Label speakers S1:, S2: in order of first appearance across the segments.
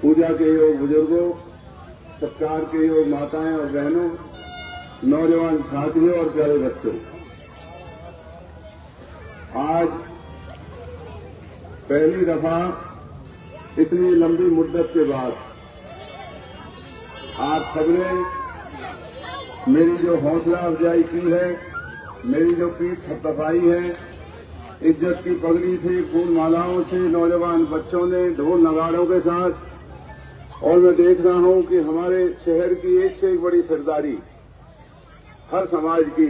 S1: पूजा के योग बुजुर्गों, सत्कार के योग माताएं और बहनों, नौजवान साथियों और प्यारे बच्चों, आज पहली दफा इतनी लंबी मुद्दत के बाद आप सबने मेरी जो हौसला अफजाई की है, मेरी जो पीठ थपथपाई है, इज्जत की पगड़ी से, फूल मालाओं से नौजवान बच्चों ने ढोल नगाड़ों के साथ, और मैं देख रहा हूं कि हमारे शहर की एक से एक बड़ी सरदारी हर समाज की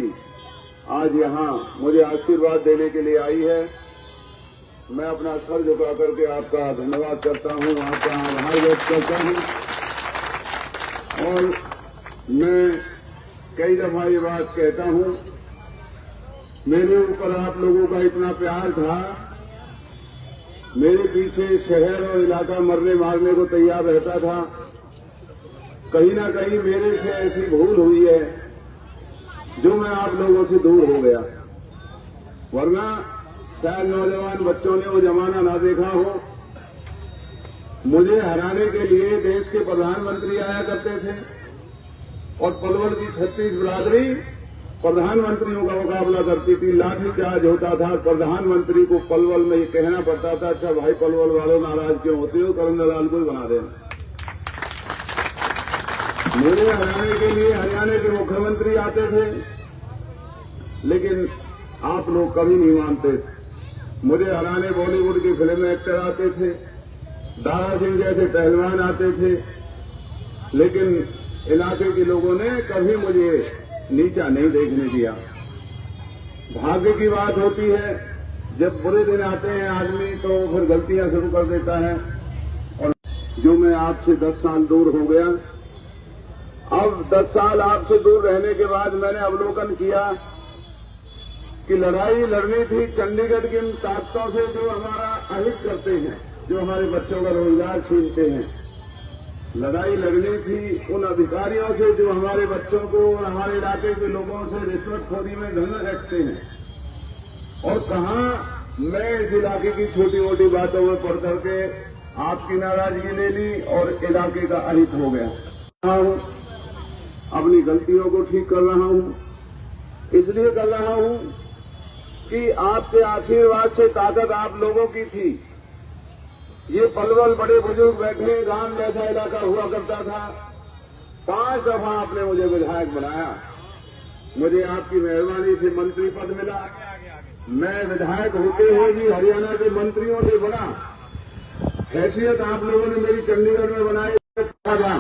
S1: आज यहां मुझे आशीर्वाद देने के लिए आई है। मैं अपना सर झुका करके आपका धन्यवाद करता हूं, आपका आभार व्यक्त करता हूं। और मैं कई दफा ये बात कहता हूं, मेरे ऊपर आप लोगों का इतना प्यार था, मेरे पीछे शहर और इलाका मरने मारने को तैयार रहता था। कहीं ना कहीं मेरे से ऐसी भूल हुई है जो मैं आप लोगों से दूर हो गया, वरना शायद नौजवान बच्चों ने वो जमाना ना देखा हो। मुझे हराने के लिए देश के प्रधानमंत्री आया करते थे और पलवल की 36 बिरादरी प्रधानमंत्रियों का मुकाबला करती थी। लाठी चार्ज होता था, प्रधानमंत्री को पलवल में ये कहना पड़ता था, अच्छा भाई पलवल वालों नाराज क्यों होते हो, करण दलाल को ही बना देना। मुझे हराने के लिए हरियाणा के मुख्यमंत्री आते थे, लेकिन आप लोग कभी नहीं मानते। मुझे हराने बॉलीवुड की फिल्म एक्टर आते थे, दारा सिंह जैसे पहलवान आते थे, लेकिन इलाके के लोगों ने कभी मुझे नीचा नहीं देखने दिया। भाग्य की बात होती है, जब बुरे दिन आते हैं आदमी तो फिर गलतियां शुरू कर देता है। और जो मैं आपसे 10 साल दूर हो गया, अब 10 साल आपसे दूर रहने के बाद मैंने अवलोकन किया कि लड़ाई लड़नी थी चंडीगढ़ की उन ताकतों से जो हमारा अहित करते हैं, जो हमारे बच्चों का रोजगार छीनते हैं। लड़ाई लड़नी थी उन अधिकारियों से जो हमारे बच्चों को और हमारे इलाके के लोगों से रिश्वतखोरी में धन रखते हैं। और कहां मैं इस इलाके की छोटी मोटी बातों में पढ़ करके आपकी नाराजगी ले ली और इलाके का अहित हो गया। अपनी गलतियों को ठीक कर रहा हूं, इसलिए कर रहा हूं कि आपके आशीर्वाद से ताकत आप लोगों की थी। ये पलवल बड़े बुजुर्ग बैठे गांव जैसा इलाका हुआ करता था। 5 दफा आपने मुझे विधायक बनाया, मुझे आपकी मेहरबानी से मंत्री पद मिला। मैं विधायक होते हुए भी हरियाणा के मंत्रियों से बड़ा हैसियत आप लोगों ने मेरी चंडीगढ़ में बनाई था।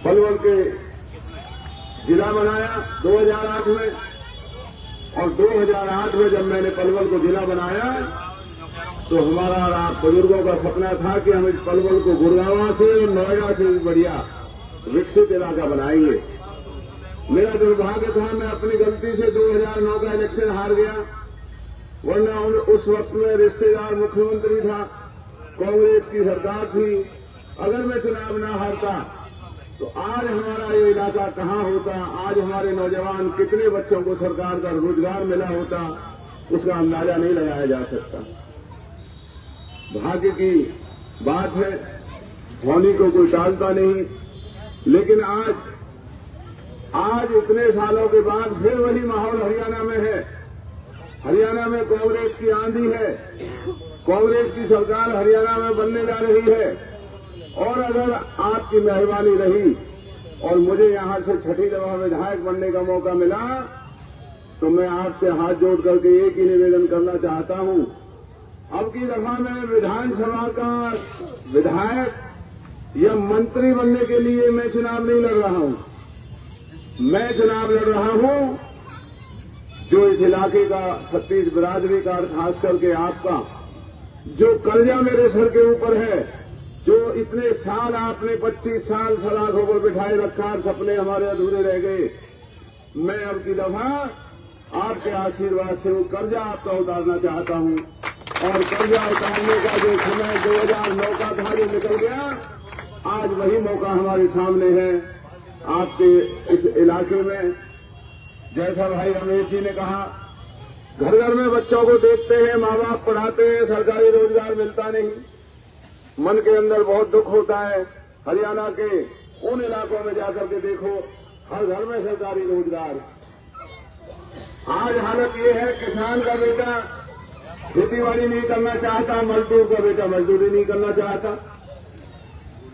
S1: पलवल के जिला बनाया 2008 में, और 2008 में जब मैंने पलवल को जिला बनाया तो हमारा बुजुर्गों का सपना था कि हम इस पलवल को गुड़गांव से, नोएडा से भी बढ़िया विकसित इलाका बनाएंगे। मेरा दुर्भाग्य था, मैं अपनी गलती से 2009 का इलेक्शन हार गया, वरना उस वक्त में रिश्तेदार मुख्यमंत्री था, कांग्रेस की सरकार थी। अगर मैं चुनाव न हारता तो आज हमारा ये इलाका कहां होता, आज हमारे नौजवान कितने बच्चों को सरकार का रोजगार मिला होता, उसका अंदाजा नहीं लगाया जा सकता। भाग्य की बात है, होने को कोई टालता नहीं। लेकिन आज इतने सालों के बाद फिर वही माहौल हरियाणा में है। हरियाणा में कांग्रेस की आंधी है, कांग्रेस की सरकार हरियाणा में बनने जा रही है। और अगर आपकी मेहरबानी रही और मुझे यहां से 6ठी दफा विधायक बनने का मौका मिला, तो मैं आपसे हाथ जोड़ करके एक ही निवेदन करना चाहता हूं, अब की दफा मैं विधानसभा का विधायक या मंत्री बनने के लिए मैं चुनाव नहीं लड़ रहा हूं। मैं चुनाव लड़ रहा हूं जो इस इलाके का 36 बिरादरी का, खास करके आपका जो कर्जा मेरे सर के ऊपर है, जो इतने साल आपने 25 साल सलाखों पर बिठाए रखा, सपने हमारे अधूरे रह गए। मैं अब की दफा आपके आशीर्वाद से वो कर्जा आपका उतारना चाहता हूं। और कर्जा उतारने का जो समय 2009 का था जो निकल गया, आज वही मौका हमारे सामने है। आपके इस इलाके में, जैसा भाई रमेश जी ने कहा, घर घर में बच्चों को देखते हैं, माँ बाप पढ़ाते हैं, सरकारी रोजगार मिलता नहीं। मन के अंदर बहुत दुख होता है। हरियाणा के उन इलाकों में जाकर के देखो, हर घर में सरकारी रोजगार। आज हालत ये है, किसान का बेटा खेतीबाड़ी नहीं करना चाहता, मजदूर का बेटा मजदूरी नहीं करना चाहता।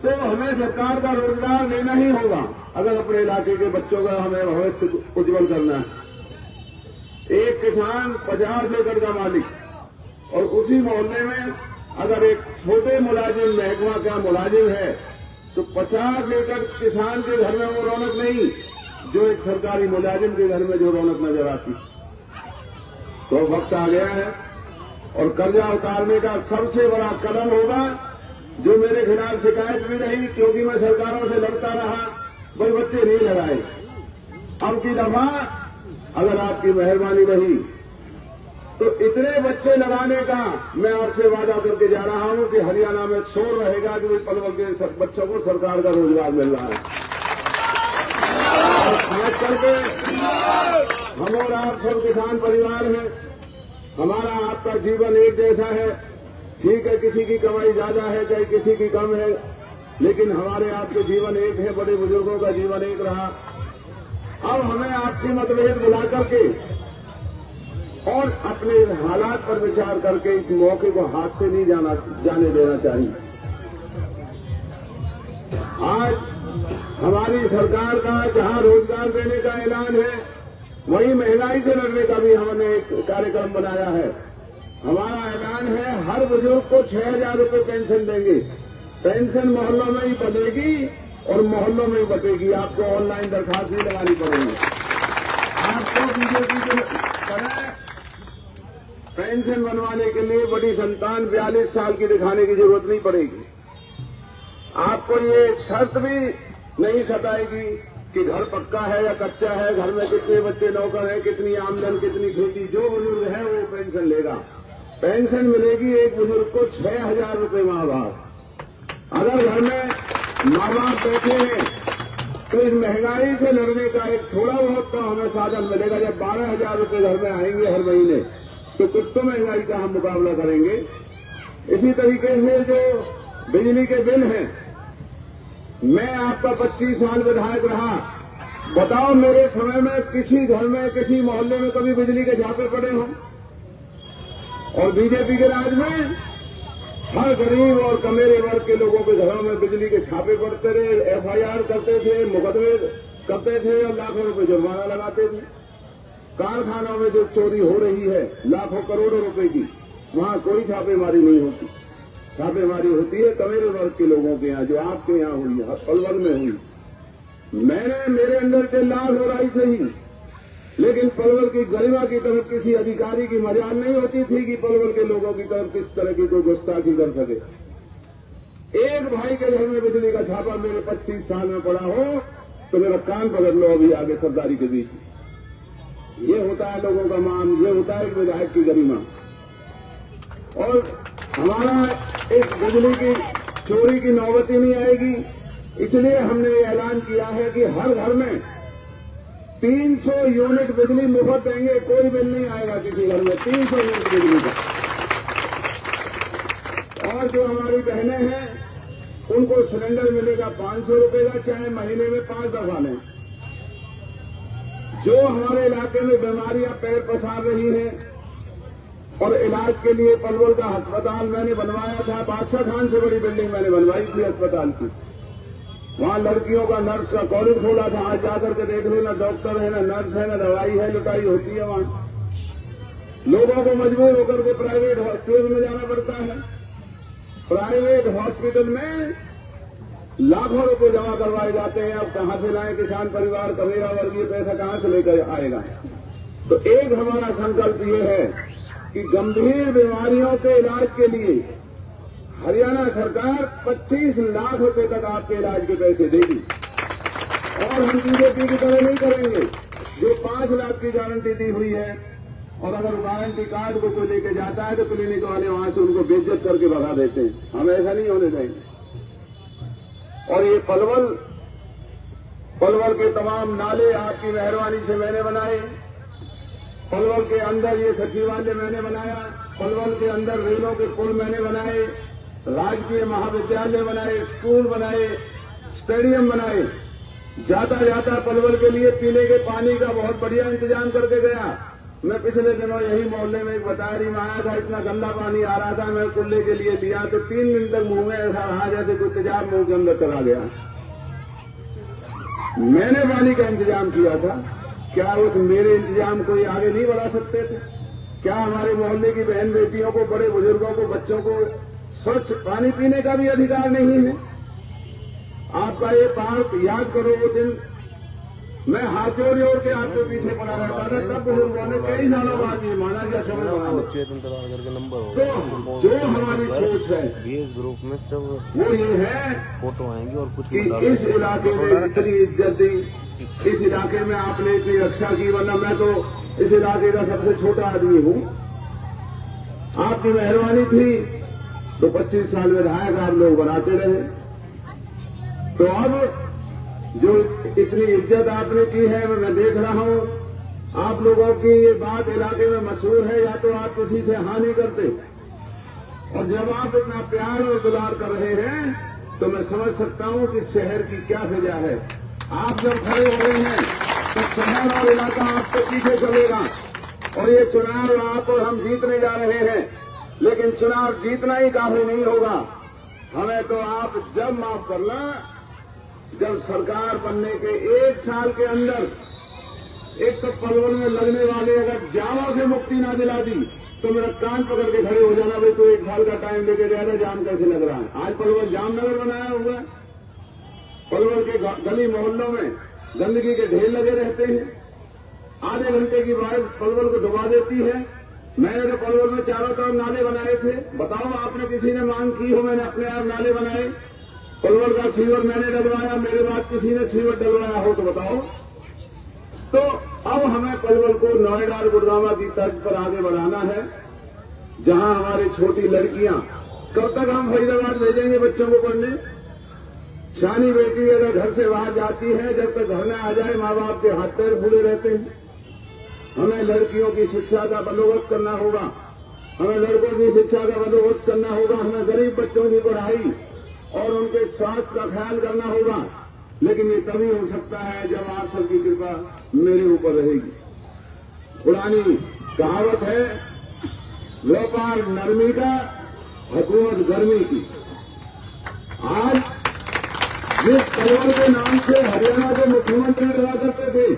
S1: तो हमें सरकार का रोजगार लेना ही होगा अगर अपने इलाके के बच्चों का हमें भविष्य उज्जवल करना है। एक किसान 50 एकड़ का मालिक, और उसी मोहल्ले में अगर एक छोटे मुलाजिम महकमा का मुलाजिम है तो 50 एकड़ किसान के घर में वो रौनक नहीं जो एक सरकारी मुलाजिम के घर में जो रौनक नजर आती। तो वक्त आ गया है और कर्जा उतारने का सबसे बड़ा कदम होगा। जो मेरे खिलाफ शिकायत भी रही, क्योंकि मैं सरकारों से लड़ता रहा, भाई बच्चे नहीं लगाए। अब की दफा अगर आपकी मेहरबानी रही तो इतने बच्चे लगाने का मैं आपसे वादा करके जा रहा हूं कि हरियाणा में शोर रहेगा कि पलवल के बच्चों को सरकार का रोजगार मिल रहा है। और खास करके हम और आप सब किसान परिवार हैं, हमारा आपका जीवन एक जैसा है। ठीक है, किसी की कमाई ज्यादा है, चाहे किसी की कम है, लेकिन हमारे आपके जीवन एक है, बड़े बुजुर्गों का जीवन एक रहा। अब हमें आपसी मतभेद बुला करके और अपने हालात पर विचार करके इस मौके को हाथ से नहीं जाने देना चाहिए। आज हमारी सरकार का जहां रोजगार देने का ऐलान है, वहीं महंगाई से लड़ने का भी हमने एक कार्यक्रम बनाया है। हमारा ऐलान है, हर बुजुर्ग को 6,000 रुपये पेंशन देंगे। पेंशन मोहल्लों में ही बनेगी और मोहल्लों में ही बटेगी। आपको ऑनलाइन दरखास्त नहीं लगानी पड़ेगी। आपको बीजेपी के तरह पेंशन बनवाने के लिए बड़ी संतान 42 साल की दिखाने की जरूरत नहीं पड़ेगी। आपको ये शर्त भी नहीं सताएगी कि घर पक्का है या कच्चा है, घर में कितने बच्चे नौकर हैं, कितनी आमदन, कितनी खेती। जो बुजुर्ग है वो पेंशन लेगा। पेंशन मिलेगी एक बुजुर्ग को 6,000 रुपये माहवार। अगर घर में माँ बाप बैठे हैं तो इस महंगाई से लड़ने का एक थोड़ा बहुत तो हमें साधन मिलेगा। जब 12,000 रुपये घर में आएंगे हर महीने, तो कुछ तो महंगाई का हम मुकाबला करेंगे। इसी तरीके से जो बिजली के बिल हैं, मैं आपका 25 साल विधायक रहा, बताओ मेरे समय में किसी घर में, किसी मोहल्ले में कभी बिजली के झापे पड़े हों? और बीजेपी के राज में हर गरीब और कमेरे वर्ग के लोगों के घरों में बिजली के छापे पड़ते रहे, एफआईआर करते थे, मुकदमे करते थे और लाखों रुपए जुर्माना लगाते थे। कारखानों में जो चोरी हो रही है लाखों करोड़ों रुपए की, वहां कोई छापेमारी नहीं होती। छापेमारी होती है कमेरे वर्ग के लोगों के यहाँ, जो आपके यहाँ हुई, पलवल में हुई। मेरे अंदर के लाल बुराई से ही, लेकिन पलवल की गरिमा की तरफ किसी अधिकारी की मजाल नहीं होती थी कि पलवल के लोगों की तरफ किस तरह की कोई गुस्ताखी कर सके। एक भाई के घर में बिजली का छापा मेरे 25 साल में पड़ा हो तो मेरा कान पकड़ लो अभी आगे सरदारी के बीच। ये होता है लोगों का मान, ये होता है विधायक की गरिमा। और हमारा इस बिजली की चोरी की नौबत ही नहीं आएगी, इसलिए हमने ये ऐलान किया है कि हर घर में 300 यूनिट बिजली मुफ्त देंगे। कोई बिल नहीं आएगा किसी घर में, 300 यूनिट बिजली का। और जो हमारी बहनें हैं उनको सिलेंडर मिलेगा 500 रुपए का, चाहे महीने में 5 दफा लें। जो हमारे इलाके में बीमारियां पैर पसार रही हैं और इलाज के लिए पलवल का अस्पताल मैंने बनवाया था, बादशाह खान से बड़ी बिल्डिंग मैंने बनवाई थी अस्पताल की। वहां लड़कियों का नर्स का कॉलेज खोला था। आज जाकर के देख लो, ना डॉक्टर है, ना नर्स है, ना दवाई है, लुटाई होती है वहां। लोगों को मजबूर होकर के प्राइवेट हॉस्पिटल में जाना पड़ता है। प्राइवेट हॉस्पिटल में लाखों रुपए जमा करवाए जाते हैं। अब कहां से लाए किसान परिवार, कमेरा वर्गीय पैसा कहां से लेकर आएगा? तो एक हमारा संकल्प ये है कि गंभीर बीमारियों के इलाज के लिए हरियाणा सरकार 25 लाख रुपए तक आपके इलाज के पैसे देगी। और हम बीजेपी की तरह नहीं करेंगे जो 5 लाख की गारंटी दी हुई है, और अगर गारंटी कार्ड को कोई लेके जाता है तो क्लिनिक वाले वहां से उनको बेइज्जत करके भगा देते हैं। हम ऐसा नहीं होने देंगे। और ये पलवल के तमाम नाले आपकी मेहरबानी से मैंने बनाए। पलवल के अंदर ये सचिवालय मैंने बनाया। पलवल के अंदर रेलों के पुल मैंने बनाए। राजकीय महाविद्यालय बनाए, स्कूल बनाए, स्टेडियम बनाए। जाता जाता पलवल के लिए पीने के पानी का बहुत बढ़िया इंतजाम करके गया। मैं पिछले दिनों यही मोहल्ले में एक बतारी में आया था, इतना गंदा पानी आ रहा था, मैं कुल्ले के लिए लिया तो 3 दिन तक मुंह में ऐसा रहा जैसे कोई तेजाब मुंह के अंदर चला गया। मैंने पानी का इंतजाम किया था, क्या उस मेरे इंतजाम को ये आगे नहीं बढ़ा सकते थे? क्या हमारे मोहल्ले की बहन बेटियों को, बड़े बुजुर्गों को, बच्चों को स्वच्छ पानी पीने का भी अधिकार नहीं है? आपका ये बात याद करो, वो दिन मैं हाथ जोड़ जोड़ के आपके पीछे पड़ा रहता था, तब बुजुर्गों ने कई सालों बाद ये माना कि अच्छा तो जो हमारी सोच है
S2: ग्रुप में सब
S1: वो ये है
S2: फोटो आएंगी और कुछ
S1: कि इस इलाके में इतनी इज्जत दी, इस इलाके में आपने इतनी रक्षा की, वरना मैं तो इस इलाके का सबसे छोटा आदमी हूँ। आपकी मेहरबानी थी तो 25 साल विधायक आप लोग बनाते रहे। तो अब जो इतनी इज्जत आपने की है, मैं देख रहा हूँ आप लोगों की ये बात इलाके में मशहूर है, या तो आप किसी से हानि करते, और जब आप इतना प्यार और दुलार कर रहे हैं तो मैं समझ सकता हूँ कि शहर की क्या वजह है। आप जब खड़े हो रहे हैं तो शहर और इलाका आपके पीछे चलेगा, और ये चुनाव आप और हम जीतने जा रहे हैं, लेकिन चुनाव जीतना ही काफी नहीं होगा। हमें तो आप जब माफ करना, जब सरकार बनने के 1 साल के अंदर एक तो पलवल में लगने वाले अगर जामों से मुक्ति ना दिला दी तो मेरा कान पकड़ के खड़े हो जाना, भाई तो 1 साल का टाइम लेके जा रहे, जाम कैसे लग रहा है? आज पलवल जामनगर बनाया हुआ है। पलवल के गली मोहल्लों में गंदगी के ढेर लगे रहते हैं। आधे घंटे की बारिश पलवल को डुबा देती है। मैंने तो पलवल में चारों तरफ नाले बनाए थे, बताओ आपने किसी ने मांग की हो? मैंने अपने आप नाले बनाए। पलवल का सीवर मैंने डलवाया, मेरे बाद किसी ने सीवर डलवाया हो तो बताओ। तो अब हमें पलवल को नोएडा और गुड़गांव की तर्ज पर आगे बढ़ाना है, जहां हमारी छोटी लड़कियां, कब तक हम फरीदाबाद भेजेंगे बच्चों को पढ़ने? शानी बेटी अगर घर से बाहर जाती है, जब तक घर में आ जाए माँ बाप के हाथ पैर फूले रहते हैं। हमें लड़कियों की शिक्षा का बंदोबस्त करना होगा, हमें लड़कों की शिक्षा का बंदोबस्त करना होगा, हमें गरीब बच्चों की पढ़ाई और उनके स्वास्थ्य का ख्याल करना होगा। लेकिन ये तभी हो सकता है जब आप सबकी कृपा मेरे ऊपर रहेगी। पुरानी कहावत है, व्यापार नरमी का, हुकूमत गर्मी की। आज जिस पलवल के नाम से हरियाणा के मुख्यमंत्री रहा करते थे,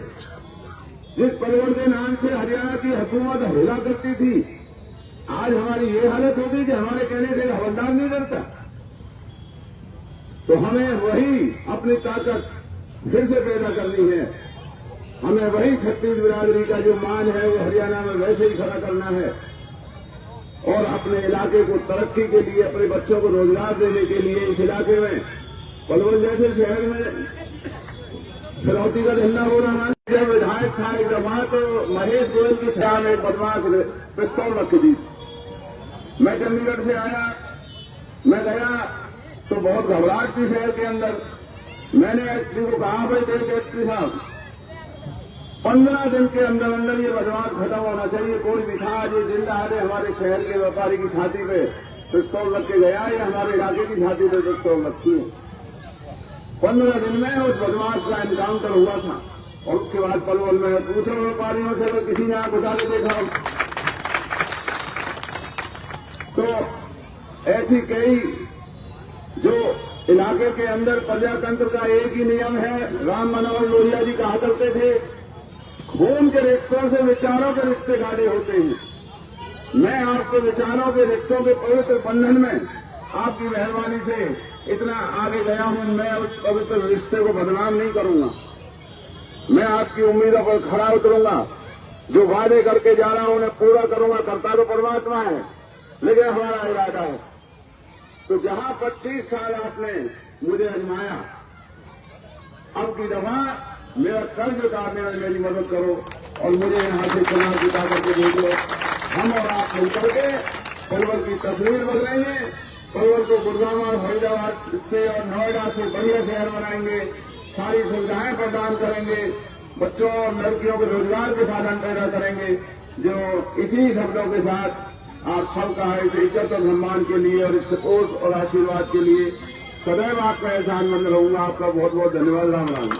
S1: जिस पलवल के नाम से हरियाणा की हुकूमत हिला करती थी, आज हमारी ये हालत होगी कि हमारे कहने से हवलदार नहीं डरता। तो हमें वही अपनी ताकत फिर से पैदा करनी है। हमें वही छत्तीस बिरादरी का जो मान है वो हरियाणा में वैसे ही खड़ा करना है, और अपने इलाके को तरक्की के लिए, अपने बच्चों को रोजगार देने के लिए इस इलाके में, पलवल जैसे शहर में फिरौती का धंधा हो रहा है। जब विधायक था एक दफा तो महेश गोयल की छाया में एक बदमाश पिस्तौल रख दी। मैं चंडीगढ़ से आया, मैं गया तो बहुत घबराहट थी शहर के अंदर। मैंने एसपी को कहा, भाई देख एसपी साहब, 15 दिन के अंदर अंदर ये बदमाश खत्म होना चाहिए। कोई भी था आज दिन दहाड़े हमारे शहर के व्यापारी की छाती पे पिस्तौल रख के गया, या हमारे इलाके की छाती पे पिस्तौल रखी है। 15 दिन में उस बदमाश का एनकाउंटर हुआ था। और उसके बाद पलवल में पूछो व्यापारियों से, अगर किसी ने आंख उठा के देखा हो तो ऐसी कई जो इलाके के अंदर प्रजातंत्र का एक ही नियम है। राम मनोहर लोहिया जी कहा करते थे, खून के रिश्तों से विचारों के रिश्ते गाढ़े होते हैं। मैं आपके विचारों के रिश्तों के पवित्र बंधन में आपकी मेहरबानी से इतना आगे गया हूं। मैं उस पवित्र रिश्ते को बदनाम नहीं करूंगा। मैं आपकी उम्मीदों पर खरा उतरूंगा। जो वादे करके जा रहा हूं उन्हें पूरा करूंगा। करता तो परमात्मा है, लेकिन हमारा इरादा है। तो जहां 25 साल आपने मुझे आजमाया, अब की दफा मेरा कर्ज उतारने में मेरी मदद करो और मुझे यहां से चुनाव जिता करके दे दो। हम और आप मिलकर के पलवल की तस्वीर बदलेंगे। पलवल को गुड़गांव और फरीदाबाद से और नोएडा से बढ़िया शहर बनाएंगे। सारी सुविधाएं प्रदान करेंगे। बच्चों और लड़कियों के रोजगार के साधन पैदा करेंगे। जो इसी शब्दों के साथ आप सबका इस इज्जत और सम्मान के लिए और इस सपोर्ट और आशीर्वाद के लिए सदैव आपका एहसानमंद रहूंगा। आपका बहुत बहुत धन्यवाद। राम राम।